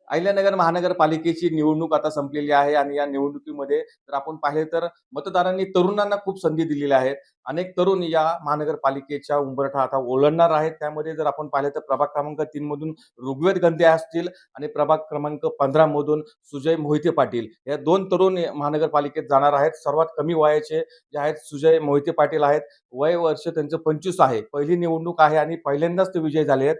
अहिल्यानगर महानगरपालिकेची निवडणूक आता संपलेली आहे आणि या निवडणुकीमध्ये जर आपण पाहिले तर मतदारांनी तरुणांना खूप संधी दिलेल्या आहेत. अनेक तरुण या महानगरपालिकेच्या उंबरठा आता ओलांडणार आहेत. त्यामध्ये जर आपण पाहिलं तर प्रभाग क्रमांक 3 मधून ऋग्वेद गंधे असतील आणि प्रभाग क्रमांक 15 मधून सुजय मोहिते पाटील या 2 तरुण महानगरपालिकेत जाणार आहेत. सर्वात कमी वयाचे जे आहेत सुजय मोहिते पाटील आहेत. वय वर्ष त्यांचं 25 आहे. पहिली निवडणूक आहे आणि पहिल्यांदाच ते विजयी झाले आहेत.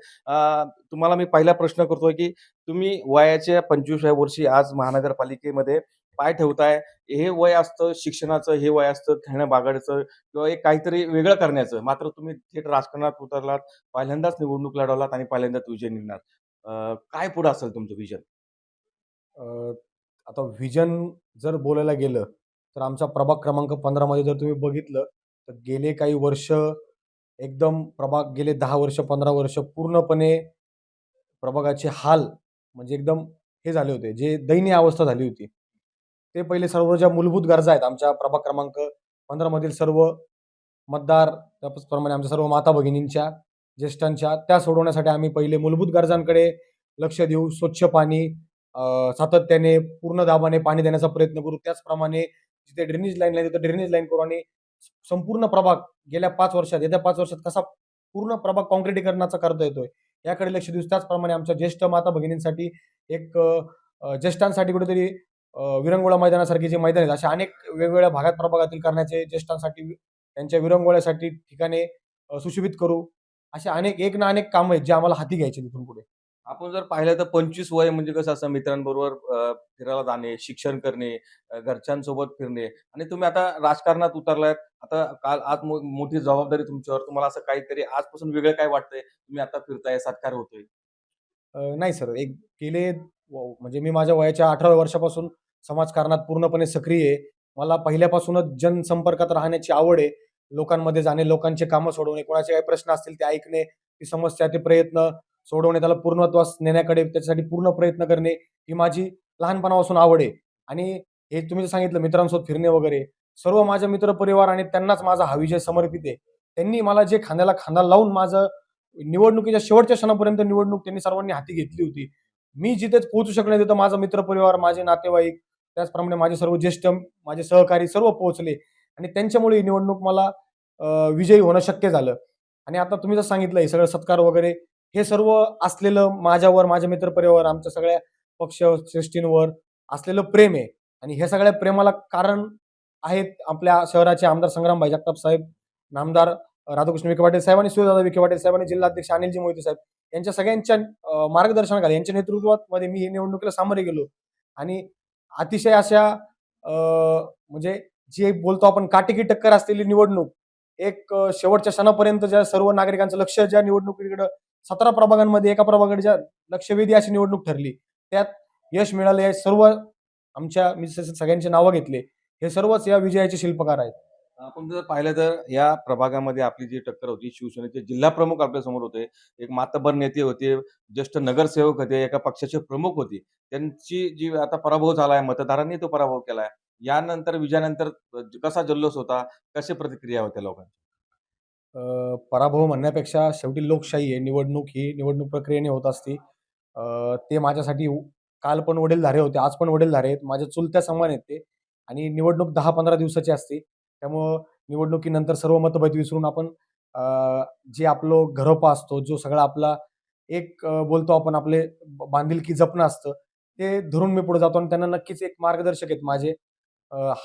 तुम्हाला मी पहिला प्रश्न करतोय की तुम्ही वयाच्या 25व्या वर्षी आज महानगरपालिकेमध्ये पाय ठेवताय. हे वय असतं शिक्षणाचं, हे वय असतं खेळण्या-बागडचं किंवा एक काहीतरी वेगळं करण्याचं. मात्र तुम्ही थेट राजकारणात उतरलात, पहिल्यांदाच निवडणूक लढवलात आणि पहिल्यांदाच विजय निघणार. काय पुढे असेल तुमचं विजन? अ, आता व्हिजन जर बोलायला गेलं, तर आमचा प्रभाग क्रमांक 15 मध्ये जर तुम्ही बघितलं, तर गेले काही वर्ष एकदम प्रभाग गेले 10 वर्ष, 15 वर्ष पूर्णपणे प्रभागाचे हाल म्हणजे एकदम हे झाले होते, जे दयनीय अवस्था झाली होती. ते पहिले सर्व ज्या मूलभूत गरजा आहेत आमच्या प्रभाग क्रमांक 15 मधील सर्व मतदार, त्याचप्रमाणे आमच्या सर्व माता-भगिनींच्या, ज्येष्ठांच्या, त्या सोडवण्यासाठी आम्ही पहिले मूलभूत गरजांकडे लक्ष देऊ. स्वच्छ पाणी सातत्याने पूर्ण दाबाने पाणी देण्याचा प्रयत्न करू. त्याचप्रमाणे जिथे ड्रेनेज लाईन आहे तिथे ड्रेनेज लाईन करू आणि संपूर्ण प्रभाग गेल्या 5 वर्षात, येत्या 5 वर्षात कसा पूर्ण प्रभाग काँक्रिटीकरणाचा करता येतोय, याकडे लक्ष देऊ. त्याचप्रमाणे आमच्या ज्येष्ठ माता-भगिनींसाठी एक ज्येष्ठांसाठी कुठेतरी विरंगुळा मैदानासारखे जे मैदान आहेत, अशा अनेक वेगवेगळ्या भागात प्रभागातील करण्याचे, ज्येष्ठांसाठी त्यांच्या विरंगुळ्यासाठी ठिकाणे सुशोभित करू. अशा अनेक एक ना अनेक कामं आहेत, जे आम्हाला हाती घ्यायची तिथून पुढे. आपण जर पाहिलं तर 25 वय म्हणजे कसं असं मित्रांबरोबर फिरायला जाणे, शिक्षण करणे, घरच्यांसोबत फिरणे आणि तुम्ही आता राजकारणात उतरलात. आता काल आज मोठी जबाबदारी तुमच्यावर. तुम्हाला असं काहीतरी आजपासून वेगळं काय वाटतंय? तुम्ही आता फिरताय, सत्कार होतोय. नाही सर, एक गेले म्हणजे मी माझ्या वयाच्या 18व्या वर्षापासून समाजकारणात पूर्णपणे सक्रिय आहे. मला पहिल्यापासूनच जनसंपर्कात राहण्याची आवड आहे. लोकांमध्ये जाणे, लोकांचे कामं सोडवणे, कोणाचे काही प्रश्न असतील ते ऐकणे, ती समस्या, ते प्रयत्न सोडवणे, त्याला पूर्णत्वास नेण्याकडे त्याच्यासाठी पूर्ण प्रयत्न करणे, ही माझी लहानपणापासून आवड आहे. आणि हे तुम्ही जे सांगितलं मित्रांसोबत फिरणे वगैरे, सर्व माझे मित्रपरिवार आणि त्यांनाच माझा हा विजय समर्पित आहे. त्यांनी मला जे खांद्याला खांदा लावून माझं निवडणुकीच्या शेवटच्या क्षणापर्यंत निवडणूक त्यांनी सर्वांनी हाती घेतली होती. मी जिथे पोहोचू शकलो नाही तिथं माझा मित्रपरिवार, माझे नातेवाईक, त्याचप्रमाणे माझे सर्व ज्येष्ठ, माझे सहकारी सर्व पोहोचले आणि त्यांच्यामुळे ही निवडणूक मला विजयी होणं शक्य झालं. आणि आता तुम्ही जसं सांगितलं हे सगळं सत्कार वगैरे, हे सर्व असलेलं माझ्यावर, माझ्या मित्रपरिवारावर, आमच्या सगळ्या पक्षश्रेष्ठींवर असलेलं प्रेम आहे. आणि हे सगळ्या प्रेमाला कारण आहेत आपल्या शहराचे आमदार संग्रामभाई जगताप साहेब, नामदार राधाकृष्ण विखे पाटील साहेब आणि सूर्यदादा विखे पाटील साहेब आणि जिल्हाध्यक्ष अनिलजी मोहिते साहेब, यांच्या सगळ्यांच्या मार्गदर्शनाखाली, यांच्या नेतृत्वामध्ये मी ही निवडणुकीला सामोरे गेलो. आणि अतिशय अशा म्हणजे जे बोलतो आपण काटेकी टक्कर असलेली निवडणूक, एक शेवटच्या क्षणापर्यंत ज्या सर्व नागरिकांचं लक्ष ज्या निवडणुकीकडे 17 प्रभागांमध्ये एका प्रभागाच्या लक्षवेधी अशी निवडणूक ठरली. त्यात यश मिळाले. हे सर्व आमच्या मी सगळ्यांची नावं घेतले. हे सर्वच या विजयाचे शिल्पकार आहेत. आपण जर पाहिलं तर या प्रभागामध्ये आपली जी टक्कर होती, शिवसेनेचे जिल्हाप्रमुख आपल्यासमोर होते. एक मातब्बर नेते होते, ज्येष्ठ नगरसेवक होते, एका पक्षाचे प्रमुख होते. त्यांची जी आता पराभव झालाय, मतदारांनी तो पराभव केलाय. यानंतर विजयानंतर कसा जल्लोष होता? कशी प्रतिक्रिया होत्या लोकांची? पराभव म्हणण्यापेक्षा शेवटी लोकशाही आहे. निवडणूक ही निवडणूक प्रक्रियेने होत असते. ते माझ्यासाठी काल पण वडीलधारे होते, आज पण वडीलधारे आहेत. माझ्या चुलत्या समान आहेत ते. आणि निवडणूक 10-15 दिवसाची असते. त्यामुळं निवडणुकीनंतर सर्व मतभेद विसरून आपण अ, जे आपलं घरोपा असतो, जो सगळा आपला एक बोलतो आपण आपले बांधिलकी जपणं असतं, ते धरून मी पुढे जातो आणि त्यांना नक्कीच एक मार्गदर्शक आहेत माझे.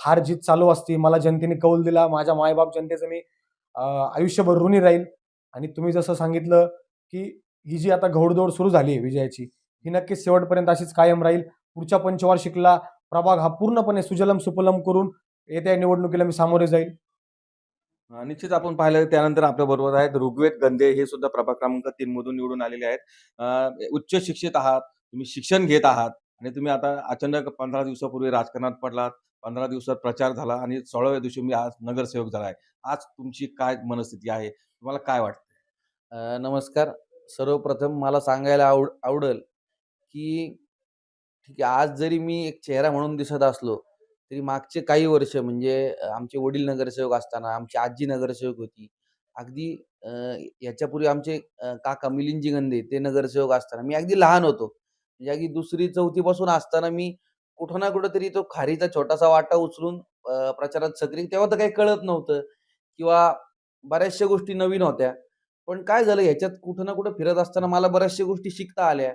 हार-जीत चालू असते. मला जनतेने कौल दिला. माझ्या माय-बाप जनतेचं मी आयुष्यभर ऋणी राहील. आणि तुम्ही जसं सांगितलं, की ही जी आता घौडदौड सुरू झाली आहे विजयाची, ही नक्कीच शेवटपर्यंत अशीच कायम राहील. पुढच्या पंचवार्षिकला प्रभाग हा पूर्णपणे सुजलम-सुफलम करून येत्या निवडणुकीला मी सामोरे जाईल. निश्चित आपण पाहिलं त्यानंतर आपल्याबरोबर आहेत ऋग्वेद गंधे. हे सुद्धा प्रभाग क्रमांक 3 मधून निवडून आलेले आहेत. उच्च शिक्षित आहात, तुम्ही शिक्षण घेत आहात आणि तुम्ही आता अचानक 15 दिवसापूर्वी राजकारणात पडलात. 15 दिवसात प्रचार झाला आणि 16व्या दिवशी मी आज नगरसेवक झालाय. आज तुमची काय मनस्थिती आहे? तुम्हाला काय वाटतं? नमस्कार. सर्वप्रथम मला सांगायला आवडेल, की ठीक आहे, आज जरी मी एक चेहरा म्हणून दिसत असलो, तरी मागचे काही वर्ष म्हणजे आमचे वडील नगरसेवक असताना, आमची आजी नगरसेवक होती. अगदी याच्यापूर्वी आमचे काका मिलिंदजी गंधे ते नगरसेवक असताना मी अगदी लहान होतो. म्हणजे अगदी 2री-4थी पासून असताना मी कुठं ना कुठेतरी तो खारीचा छोटासा वाटा उचलून प्रचारात सक्रिय. तेव्हा तर काही कळत नव्हतं किंवा बऱ्याचशा गोष्टी नवीन होत्या. पण काय झालं ह्याच्यात कुठं ना कुठं फिरत असताना मला बऱ्याचशा गोष्टी शिकता आल्या.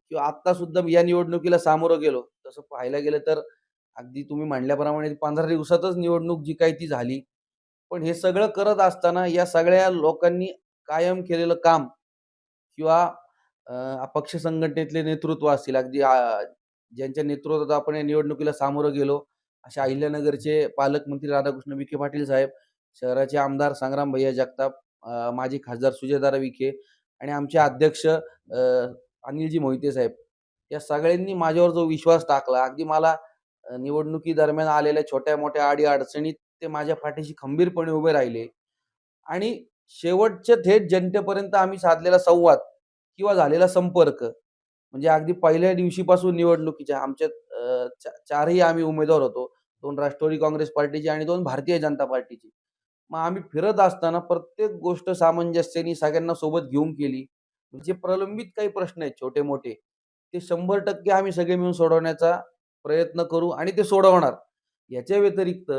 किंवा आत्ता सुद्धा मी या निवडणुकीला सामोरं गेलो. तसं पाहायला गेलं तर अगदी तुम्ही म्हणल्याप्रमाणे 15 दिवसातच निवडणूक जी काही ती झाली. पण हे सगळं करत असताना या सगळ्या लोकांनी कायम केलेलं काम किंवा अपक्ष संघटनेतले नेतृत्व असतील, अगदी ज्यांच्या नेतृत्वात आपण या निवडणुकीला सामोरं गेलो, असे अहिल्यानगरचे पालकमंत्री राधाकृष्ण विखे पाटील साहेब, शहराचे आमदार संग्राम भैया जगताप, माजी खासदार सुजयदादा विखे आणि आमचे अध्यक्ष अनिलजी मोहिते साहेब. या सगळ्यांनी माझ्यावर जो विश्वास टाकला, अगदी मला निवडणुकीदरम्यान आलेल्या छोट्या-मोठ्या अडी-अडचणीत ते माझ्या पाठीशी खंबीरपणे उभे राहिले आणि शेवटच्या थेट जनतेपर्यंत आम्ही साधलेला संवाद किंवा झालेला संपर्क म्हणजे अगदी पहिल्या दिवशीपासून निवडणुकीच्या आमच्यात 4ही आम्ही उमेदवार होतो. 2 राष्ट्रवादी काँग्रेस पार्टीचे आणि 2 भारतीय जनता पार्टीचे. मग आम्ही फिरत असताना प्रत्येक गोष्ट सामंजस्याने सगळ्यांना सोबत घेऊन केली. जे प्रलंबित काही प्रश्न आहेत छोटे-मोठे, ते 100% आम्ही सगळे मिळून सोडवण्याचा प्रयत्न करू आणि ते सोडवणार. याच्या व्यतिरिक्त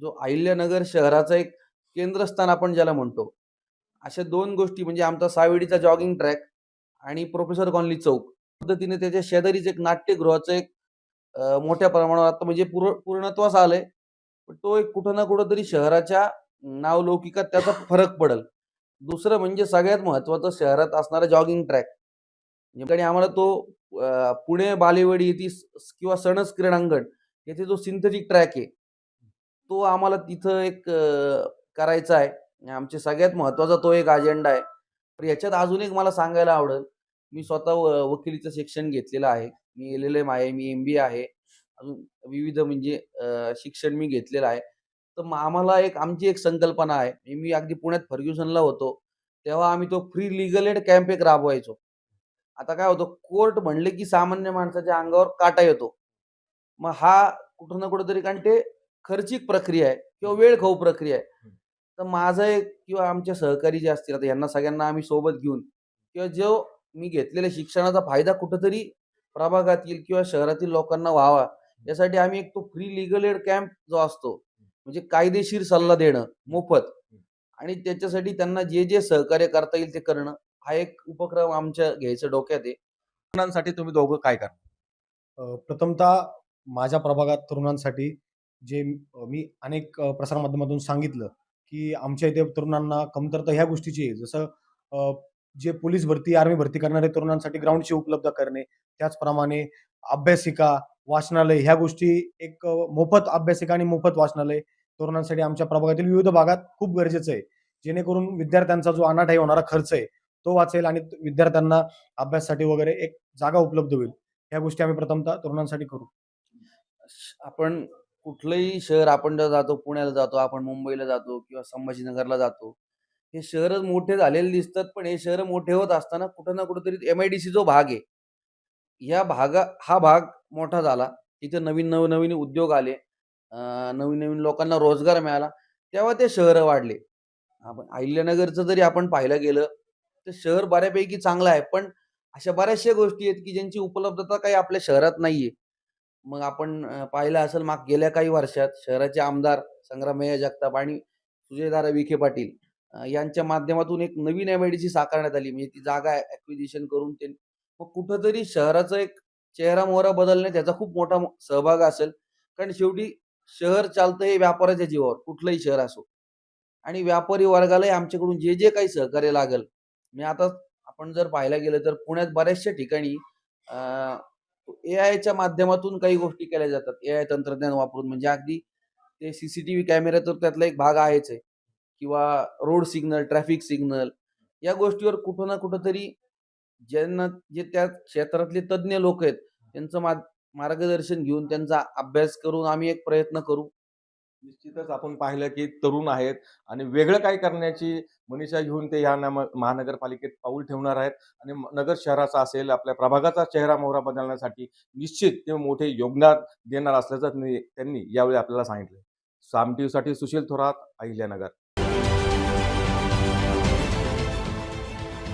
जो अहिल्यानगर शहराचा एक केंद्रस्थान आपण ज्याला म्हणतो, अशा 2 गोष्टी म्हणजे आमचा सावेडीचा जॉगिंग ट्रॅक आणि प्रोफेसर कॉलनी चौक. पद्धतीने त्याच्या शेजारीच एक नाट्यगृहाचं एक मोठ्या प्रमाणावर आता म्हणजे पूर्णत्वास आलंय. पण तो एक कुठं ना कुठेतरी शहराच्या नावलौकिकात त्याचा फरक पडेल. दुसरं म्हणजे सगळ्यात महत्त्वाचं शहरात असणारा जॉगिंग ट्रॅक. आणि आम्हाला तो पुणे बालेवाडी येथे किंवा सणस क्रीडांगण येथे जो सिंथेटिक ट्रॅक आहे, तो आम्हाला तिथं एक करायचा आहे. आमचे सगळ्यात महत्त्वाचा तो एक अजेंडा आहे. तर याच्यात अजून एक मला सांगायला आवडेल, मी स्वतः वकिलीचं शिक्षण घेतलेलं आहे. मी LLM आहे, मी MBA आहे. अजून विविध म्हणजे शिक्षण मी घेतलेलं आहे. तर मग आम्हाला आमची एक संकल्पना आहे. मी अगदी पुण्यात फर्ग्युसनला होतो, तेव्हा आम्ही तो फ्री लीगल एड कॅम्प एक राबवायचो. आता काय होतं, कोर्ट म्हणले की सामान्य माणसाच्या अंगावर काटा येतो. मग हा कुठं ना कुठेतरी कारण ते खर्चिक प्रक्रिया आहे किंवा वेळखाऊ प्रक्रिया आहे. तर माझं किंवा आमचे सहकारी जे असतील, आता यांना सगळ्यांना आम्ही सोबत घेऊन किंवा जो मी घेतलेल्या शिक्षणाचा फायदा कुठेतरी प्रभागातील किंवा शहरातील लोकांना व्हावा, यासाठी आम्ही तो फ्री लीगल एड कॅम्प जो असतो, म्हणजे कायदेशीर सल्ला देणं मोफत आणि त्याच्यासाठी त्यांना जे जे सहकार्य करता येईल ते करणं, हा एक उपक्रम आमच्या घ्यायचं डोक्यात आहे. तरुणांसाठी तुम्ही दोघं काय करता? प्रथमतः माझ्या प्रभागात तरुणांसाठी जे मी अनेक प्रसारमाध्यमातून सांगितलं, की आमच्या इथे तरुणांना कमतरता ह्या गोष्टीची आहे. जसं जे पोलीस भरती, आर्मी भरती करणारे तरुणांसाठी ग्राउंडची उपलब्ध करणे, त्याचप्रमाणे अभ्यासिका, वाचनालय ह्या गोष्टी एक मोफत अभ्यासिका आणि मोफत वाचनालय तरुणांसाठी आमच्या प्रभागातील विविध भागात खूप गरजेचं आहे. जेणेकरून विद्यार्थ्यांचा जो अनाठायी होणारा खर्च आहे, तो वाचेल आणि विद्यार्थ्यांना अभ्यासासाठी वगैरे एक जागा उपलब्ध होईल. ह्या गोष्टी आम्ही प्रथमतः तरुणांसाठी करू. आपण कुठलंही शहर आपण जेव्हा जातो, पुण्याला जातो, आपण मुंबईला जातो किंवा संभाजीनगरला जातो. हे शहरच मोठे झालेले दिसतात, पण हे शहर मोठे होत असताना कुठं ना कुठेतरी MIDC जो भाग आहे, हा भाग मोठा झाला. तिथे नवीन उद्योग आले. नवीन लोकांना रोजगार मिळाला. तेव्हा ते शहरं वाढले. आपण अहिल्यानगरचं जरी आपण पाहायला गेलं, तर शहर बऱ्यापैकी चांगलं आहे. पण अशा बऱ्याचशा गोष्टी आहेत, की ज्यांची उपलब्धता काही आपल्या शहरात नाहीये. मग आपण पाहिलं असेल गेल्या काही वर्षात शहराचे आमदार संग्राम भैया जगताप आणि सुजयदादा विखे पाटील यांच्या माध्यमातून एक नवीन MIDC साकारण्यात आली. म्हणजे ती जागा ॲक्विजिशन करून ते मग कुठेतरी शहराचा एक चेहरा-मोहरा बदलण्यात त्याचा खूप मोठा सहभाग असेल. कारण शेवटी शहर चालतं हे व्यापाराच्या जीवावर, कुठलंही शहर असो. आणि व्यापारी वर्गालाही आमच्याकडून जे जे काही सहकार्य लागेल. मी आता आपण जर पाहायला गेलं तर पुण्यात बऱ्याचशा ठिकाणी AIच्या माध्यमातून काही गोष्टी केल्या जातात. AI तंत्रज्ञान वापरून म्हणजे अगदी ते CCTV कॅमेरा तर त्यातला एक भाग आहेच आहे. किंवा रोड सिग्नल, ट्रॅफिक सिग्नल या गोष्टीवर कुठं ना कुठेतरी ज्यांना जे त्या क्षेत्रातले तज्ञ लोक आहेत, त्यांचं मार्गदर्शन घेऊन त्यांचा अभ्यास करून आम्ही एक प्रयत्न करू. निश्चितच आपण पाहिलं की तरुण आहेत आणि वेगळं काय करण्याची मनीषा घेऊन ते ह्या महानगरपालिकेत पाऊल ठेवणार आहेत आणि नगर शहराचा असेल, आपल्या प्रभागाचा चेहरा-मोहरा बदलण्यासाठी निश्चित ते मोठे योगदान देणार असल्याचं त्यांनी यावेळी आपल्याला सांगितलं. साम टीव्हीसाठी सुशील थोरात, अहिल्यानगर.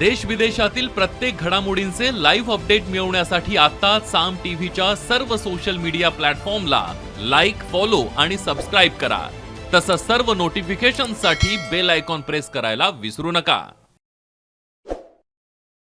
देश विदेशातील प्रत्येक घडामोडींचे लाईव्ह अपडेट मिळवण्यासाठी आता साम टीव्हीच्या सर्व सोशल मीडिया प्लॅटफॉर्मला लाईक, फॉलो आणि सबस्क्राईब करा. तसंच सर्व नोटिफिकेशनसाठी बेल आयकॉन प्रेस करायला विसरू नका.